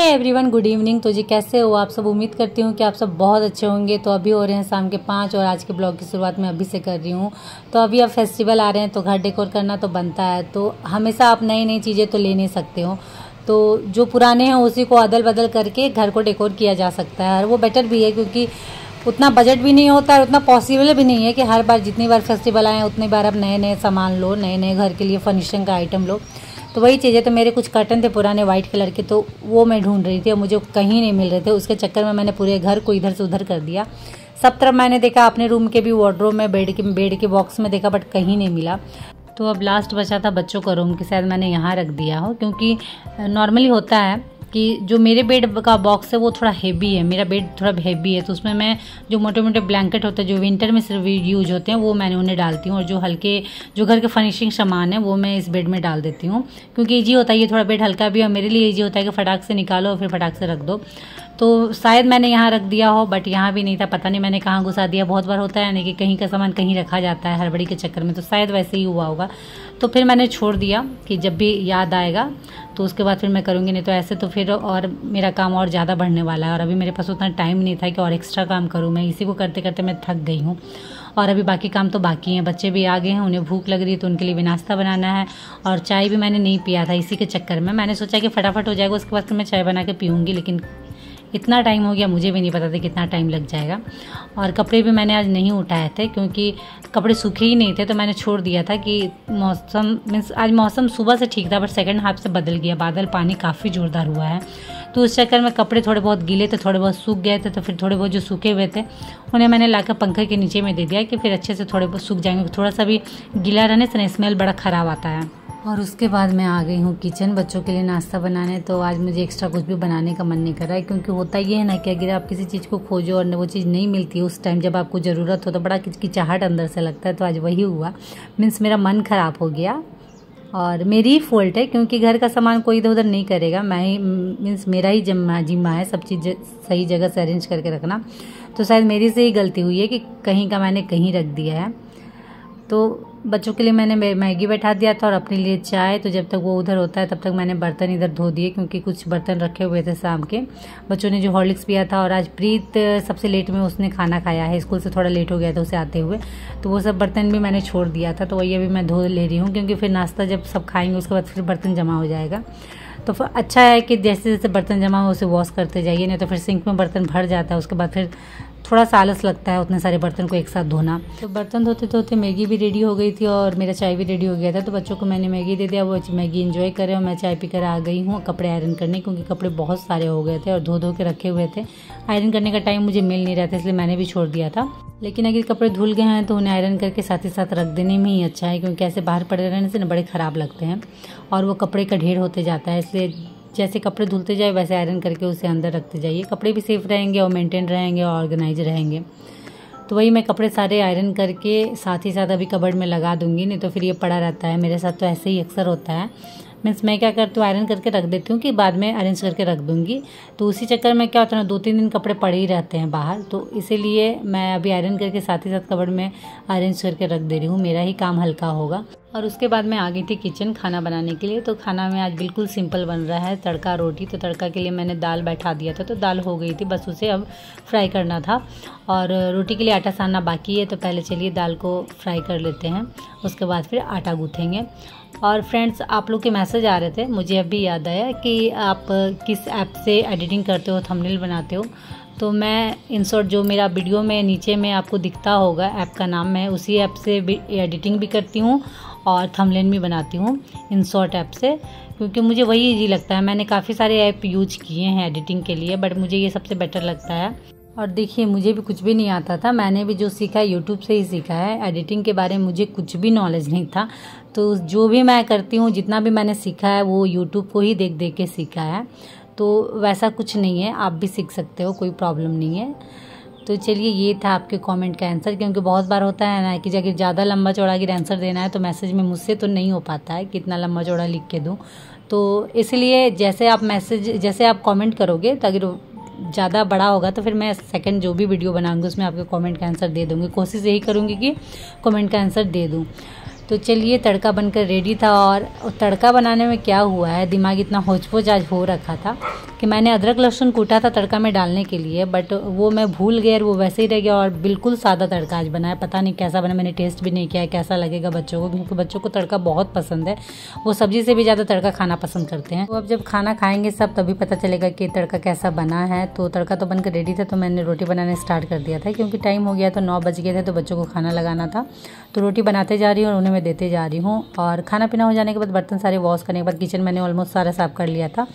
Everyone, good evening. तो जी कैसे हो आप सब? उम्मीद करती हूँ कि आप सब बहुत अच्छे होंगे। तो अभी हो रहे हैं शाम के 5 और आज के ब्लॉग की शुरुआत मैं अभी से कर रही हूँ। तो अभी अब फेस्टिवल आ रहे हैं तो घर डेकोर करना तो बनता है। तो हमेशा आप नई नई चीज़ें तो ले नहीं सकते हो, तो जो पुराने हैं उसी को अदल बदल करके घर को डेकोर किया जा सकता है। और वो बेटर भी है क्योंकि उतना बजट भी नहीं होता है, उतना पॉसिबल भी नहीं है कि हर बार जितनी बार फेस्टिवल आए उतनी बार आप नए नए सामान लो, नए नए घर के लिए फर्निशिंग का आइटम लो। तो वही चीज़ है। तो मेरे कुछ कर्टन थे पुराने वाइट कलर के, तो वो मैं ढूंढ रही थी और मुझे कहीं नहीं मिल रहे थे। उसके चक्कर में मैंने पूरे घर को इधर से उधर कर दिया। सब तरफ मैंने देखा, अपने रूम के भी वार्डरोब में, बेड के बॉक्स में देखा, बट कहीं नहीं मिला। तो अब लास्ट बचा था बच्चों का रूम की, शायद मैंने यहाँ रख दिया हो। क्योंकि नॉर्मली होता है कि जो मेरे बेड का बॉक्स है वो थोड़ा हेवी है, मेरा बेड थोड़ा हेवी है। तो उसमें मैं जो मोटे मोटे ब्लैंकेट होते हैं जो विंटर में सिर्फ यूज होते हैं वो मैंने उन्हें डालती हूँ, और जो हल्के जो घर के फर्निशिंग सामान है वो मैं इस बेड में डाल देती हूँ। क्योंकि ईजी होता है, ये थोड़ा बेड हल्का भी है और मेरे लिए ईजी होता है कि फटाक से निकालो और फिर फटाक से रख दो। तो शायद मैंने यहाँ रख दिया हो, बट यहाँ भी नहीं था, पता नहीं मैंने कहाँ घुसा दिया। बहुत बार होता है ना कि कहीं का सामान कहीं रखा जाता है हड़बड़ी के चक्कर में, तो शायद वैसे ही हुआ होगा। तो फिर मैंने छोड़ दिया कि जब भी याद आएगा तो उसके बाद फिर मैं करूँगी, नहीं तो ऐसे तो फिर और मेरा काम और ज़्यादा बढ़ने वाला है। और अभी मेरे पास उतना टाइम नहीं था कि और एक्स्ट्रा काम करूँ। मैं इसी को करते करते मैं थक गई हूँ और अभी बाकी काम तो बाकी हैं। बच्चे भी आ गए हैं, उन्हें भूख लग रही है तो उनके लिए भी नाश्ता बनाना है। और चाय भी मैंने नहीं पिया था, इसी के चक्कर में मैंने सोचा कि फटाफट हो जाएगा, उसके बाद फिर मैं चाय बना के पीऊँगी। लेकिन इतना टाइम हो गया, मुझे भी नहीं पता था कितना टाइम लग जाएगा। और कपड़े भी मैंने आज नहीं उठाए थे क्योंकि कपड़े सूखे ही नहीं थे, तो मैंने छोड़ दिया था कि मौसम मीन्स आज मौसम सुबह से ठीक था बट सेकंड हाफ से बदल गया, बादल पानी काफ़ी ज़ोरदार हुआ है। तो उस चक्कर में कपड़े थोड़े बहुत गीले थे, थोड़े बहुत सूख गए थे। तो फिर थोड़े बहुत जो सूखे हुए थे उन्हें मैंने लाकर पंखे के नीचे में दे दिया कि फिर अच्छे से थोड़े बहुत सूख जाएंगे। थोड़ा सा भी गीला रहने से स्मेल बड़ा ख़राब आता है। और उसके बाद मैं आ गई हूँ किचन बच्चों के लिए नाश्ता बनाने। तो आज मुझे एक्स्ट्रा कुछ भी बनाने का मन नहीं कर रहा है, क्योंकि होता ये है ना कि अगर आप किसी चीज़ को खोजो और वो चीज़ नहीं मिलती है उस टाइम जब आपको ज़रूरत हो तो बड़ा किचकिचाहट अंदर से लगता है। तो आज वही हुआ, मीन्स मेरा मन ख़राब हो गया और मेरी ही फॉल्ट है क्योंकि घर का सामान कोई इधर उधर नहीं करेगा, मैं ही मीन्स मेरा ही जिम्मा है सब चीज़ सही जगह से अरेंज करके रखना। तो शायद मेरी से ही गलती हुई है कि कहीं का मैंने कहीं रख दिया है। तो बच्चों के लिए मैंने मैगी बैठा दिया था और अपने लिए चाय। तो जब तक वो उधर होता है तब तक मैंने बर्तन इधर धो दिए, क्योंकि कुछ बर्तन रखे हुए थे शाम के। बच्चों ने जो हॉर्लिक्स पिया था और आज प्रीत सबसे लेट में उसने खाना खाया है, स्कूल से थोड़ा लेट हो गया था उसे आते हुए, तो वो सब बर्तन भी मैंने छोड़ दिया था। तो वही अभी मैं धो ले रही हूँ क्योंकि फिर नाश्ता जब सब खाएंगे उसके बाद फिर बर्तन जमा हो जाएगा। तो फिर अच्छा है कि जैसे जैसे बर्तन जमा हो उसे वॉश करते जाइए, नहीं तो फिर सिंक में बर्तन भर जाता है, उसके बाद फिर थोड़ा सा आलस लगता है उतने सारे बर्तन को एक साथ धोना। तो बर्तन धोते धोते मैगी भी रेडी हो गई थी और मेरा चाय भी रेडी हो गया था। तो बच्चों को मैंने मैगी दे दिया, वो मैगी एंजॉय कर रहे और मैं चाय पीकर आ गई हूँ कपड़े आयरन करने, क्योंकि कपड़े बहुत सारे हो गए थे और धो के रखे हुए थे। आयरन करने का टाइम मुझे मिल नहीं रहा था, इसलिए मैंने भी छोड़ दिया था। लेकिन अगर कपड़े धुल गए हैं तो उन्हें आयरन करके साथ ही साथ रख देने में ही अच्छा है, क्योंकि ऐसे बाहर पड़े रहने से ना बड़े ख़राब लगते हैं और वो कपड़े का ढेर होते जाता है। इसलिए जैसे कपड़े धुलते जाए वैसे आयरन करके उसे अंदर रखते जाइए, कपड़े भी सेफ रहेंगे और मेंटेन रहेंगे और ऑर्गेनाइज रहेंगे। तो वही मैं कपड़े सारे आयरन करके साथ ही साथ अभी कबर्ड में लगा दूंगी, नहीं तो फिर ये पड़ा रहता है। मेरे साथ तो ऐसे ही अक्सर होता है, मीन्स मैं क्या करती हूँ आयरन करके रख देती हूँ कि बाद में अरेंज करके रख दूँगी। तो उसी चक्कर में क्या होता है ना, 2-3 दिन कपड़े पड़े ही रहते हैं बाहर, तो इसीलिए मैं अभी आयरन करके साथ ही साथ कबर्ड में अरेंज करके रख दे रही हूँ, मेरा ही काम हल्का होगा। और उसके बाद मैं आ गई थी किचन खाना बनाने के लिए। तो खाना में आज बिल्कुल सिंपल बन रहा है, तड़का रोटी। तो तड़का के लिए मैंने दाल बैठा दिया था, तो दाल हो गई थी, बस उसे अब फ्राई करना था। और रोटी के लिए आटा सानना बाकी है, तो पहले चलिए दाल को फ्राई कर लेते हैं, उसके बाद फिर आटा गूँथेंगे। और फ्रेंड्स, आप लोग के मैसेज आ रहे थे, मुझे अभी याद आया कि आप किस ऐप से एडिटिंग करते हो, थंबनेल बनाते हो। तो मैं इंसर्ट जो मेरा वीडियो में नीचे में आपको दिखता होगा ऐप का नाम, मैं उसी ऐप से एडिटिंग भी करती हूँ और थंबनेल भी बनाती हूँ इंसर्ट ऐप से, क्योंकि मुझे वही इजी लगता है। मैंने काफ़ी सारे ऐप यूज किए हैं एडिटिंग के लिए, बट मुझे ये सबसे बेटर लगता है। और देखिए, मुझे भी कुछ भी नहीं आता था, मैंने भी जो सीखा है यूट्यूब से ही सीखा है। एडिटिंग के बारे में मुझे कुछ भी नॉलेज नहीं था, तो जो भी मैं करती हूँ, जितना भी मैंने सीखा है वो यूट्यूब को ही देख देख के सीखा है। तो वैसा कुछ नहीं है, आप भी सीख सकते हो, कोई प्रॉब्लम नहीं है। तो चलिए, ये था आपके कमेंट का आंसर, क्योंकि बहुत बार होता है ना कि जब ज़्यादा लंबा चौड़ा अगर आंसर देना है तो मैसेज में मुझसे तो नहीं हो पाता है कि इतना लंबा चौड़ा लिख के दूँ। तो इसलिए जैसे आप कमेंट करोगे तो अगर ज़्यादा बड़ा होगा तो फिर मैं सेकंड जो भी वीडियो बनाऊंगी उसमें आपके कमेंट का आंसर दे दूँगी। कोशिश यही करूँगी कि कमेंट का आंसर दे दूँ। तो चलिए तड़का बनकर रेडी था। और तड़का बनाने में क्या हुआ है, दिमाग इतना होच-पोच आज हो रखा था कि मैंने अदरक लहसुन कूटा था तड़का में डालने के लिए, बट वो मैं भूल गई और वो वैसे ही रह गया और बिल्कुल सादा तड़का आज बना है। पता नहीं कैसा बना, मैंने टेस्ट भी नहीं किया है कैसा लगेगा बच्चों को, क्योंकि बच्चों को तड़का बहुत पसंद है, वो सब्जी से भी ज़्यादा तड़का खाना पसंद करते हैं। तो अब जब खाना खाएंगे सब तभी पता चलेगा कि तड़का कैसा बना है। तो तड़का तो बनकर रेडी था, तो मैंने रोटी बनाना स्टार्ट कर दिया था क्योंकि टाइम हो गया तो 9 बज गए थे, तो बच्चों को खाना लगाना था। तो रोटी बनाते जा रही हूँ और उन्हें मैं देते जा रही हूँ। और खाना पीना हो जाने के बाद बर्तन सारे वॉश करने के बाद किचन मैंने ऑलमोस्ट सारा साफ़ कर लिया था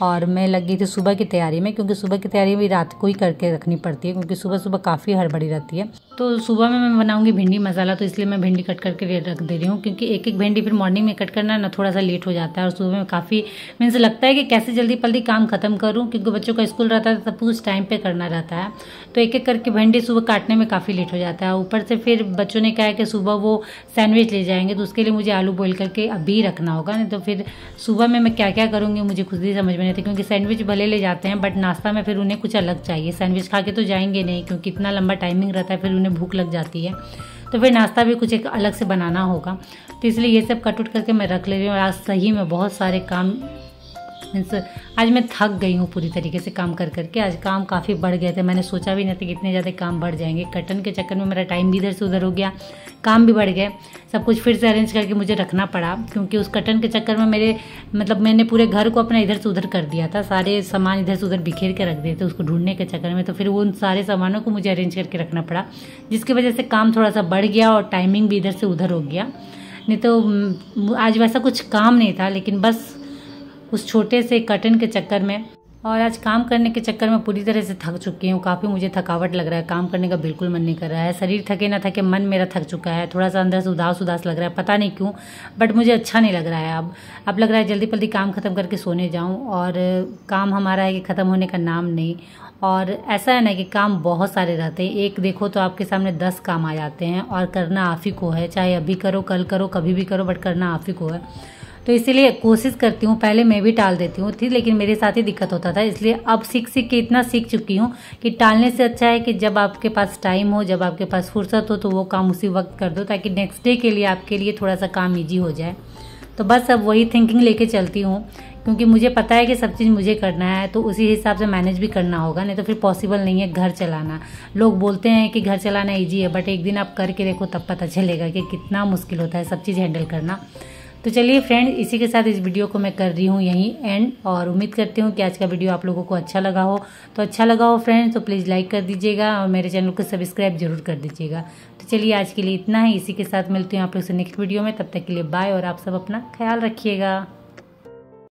और मैं लग गई थी सुबह की तैयारी में, क्योंकि सुबह की तैयारी भी रात को ही करके रखनी पड़ती है क्योंकि सुबह सुबह काफ़ी हड़बड़ी रहती है। तो सुबह में मैं बनाऊंगी भिंडी मसाला, तो इसलिए मैं भिंडी कट करके रख दे रही हूँ, क्योंकि एक एक भिंडी फिर मॉर्निंग में कट करना ना थोड़ा सा लेट हो जाता है और सुबह में काफ़ी मीन्स लगता है कि कैसे जल्दी जल्दी काम खत्म करूँ, क्योंकि बच्चों का स्कूल रहता है सब कुछ टाइम पे करना रहता है। तो एक एक करके भिंडी सुबह काटने में काफ़ी लेट हो जाता है। ऊपर से फिर बच्चों ने कहा है कि सुबह वो सैंडविच ले जाएंगे, तो उसके लिए मुझे आलू बॉईल करके अभी रखना होगा, नहीं तो फिर सुबह में मैं क्या क्या करूँगी मुझे खुद ही समझ में नहीं आता, क्योंकि सैंडविच भले ले जाते हैं बट नाश्ता में फिर उन्हें कुछ अलग चाहिए। सैंडविच खा के तो जाएंगे नहीं क्योंकि इतना लंबा टाइमिंग रहता है, फिर उन्हें भूख लग जाती है, तो फिर नाश्ता भी कुछ एक अलग से बनाना होगा। तो इसलिए ये सब कट उट करके मैं रख ले रही हूँ। और आज सही में बहुत सारे काम मीन्स आज मैं थक गई हूँ पूरी तरीके से काम कर करके। आज काम काफ़ी बढ़ गए थे, मैंने सोचा भी नहीं था कि इतने ज़्यादा काम बढ़ जाएंगे। कटन के चक्कर में मेरा टाइम भी इधर से उधर हो गया, काम भी बढ़ गए, सब कुछ फिर से अरेंज करके मुझे रखना पड़ा, क्योंकि उस कटन के चक्कर में मैंने पूरे घर को अपना इधर से उधर कर दिया था, सारे सामान इधर से उधर बिखेर के रख दिए थे उसको ढूंढने के चक्कर में। तो फिर उन सारे सामानों को मुझे अरेंज करके रखना पड़ा, जिसकी वजह से काम थोड़ा सा बढ़ गया और टाइमिंग भी इधर से उधर हो गया। नहीं तो आज वैसा कुछ काम नहीं था, लेकिन बस उस छोटे से कटन के चक्कर में और आज काम करने के चक्कर में पूरी तरह से थक चुकी हूँ। काफ़ी मुझे थकावट लग रहा है, काम करने का बिल्कुल मन नहीं कर रहा है। शरीर थके ना थके मन मेरा थक चुका है, थोड़ा सा अंदर से उदास उदास लग रहा है, पता नहीं क्यों, बट मुझे अच्छा नहीं लग रहा है। अब लग रहा है जल्दी जल्दी काम ख़त्म करके सोने जाऊँ, और काम हमारा है कि ख़त्म होने का नाम नहीं। और ऐसा है ना कि काम बहुत सारे रहते हैं, एक देखो तो आपके सामने 10 काम आ जाते हैं और करना आप ही को है, चाहे अभी करो कल करो कभी भी करो, बट करना आप ही को है। तो इसीलिए कोशिश करती हूँ, पहले मैं भी टाल देती हूँ थी, लेकिन मेरे साथ ही दिक्कत होता था, इसलिए अब सीख के इतना सीख चुकी हूँ कि टालने से अच्छा है कि जब आपके पास टाइम हो, जब आपके पास फुर्सत हो, तो वो काम उसी वक्त कर दो, ताकि नेक्स्ट डे के लिए आपके लिए थोड़ा सा काम ईजी हो जाए। तो बस अब वही थिंकिंग लेके चलती हूँ, क्योंकि मुझे पता है कि सब चीज़ मुझे करना है, तो उसी हिसाब से मैनेज भी करना होगा, नहीं तो फिर पॉसिबल नहीं है घर चलाना। लोग बोलते हैं कि घर चलाना ईजी है, बट एक दिन आप करके देखो तब पता चलेगा कि कितना मुश्किल होता है सब चीज़ हैंडल करना। तो चलिए फ्रेंड, इसी के साथ इस वीडियो को मैं कर रही हूँ यहीं एंड, और उम्मीद करती हूँ कि आज का वीडियो आप लोगों को अच्छा लगा हो। तो अच्छा लगा हो फ्रेंड्स तो प्लीज़ लाइक कर दीजिएगा और मेरे चैनल को सब्सक्राइब जरूर कर दीजिएगा। तो चलिए आज के लिए इतना ही, इसी के साथ मिलती हूँ आप लोग से नेक्स्ट वीडियो में। तब तक के लिए बाय, और आप सब अपना ख्याल रखिएगा।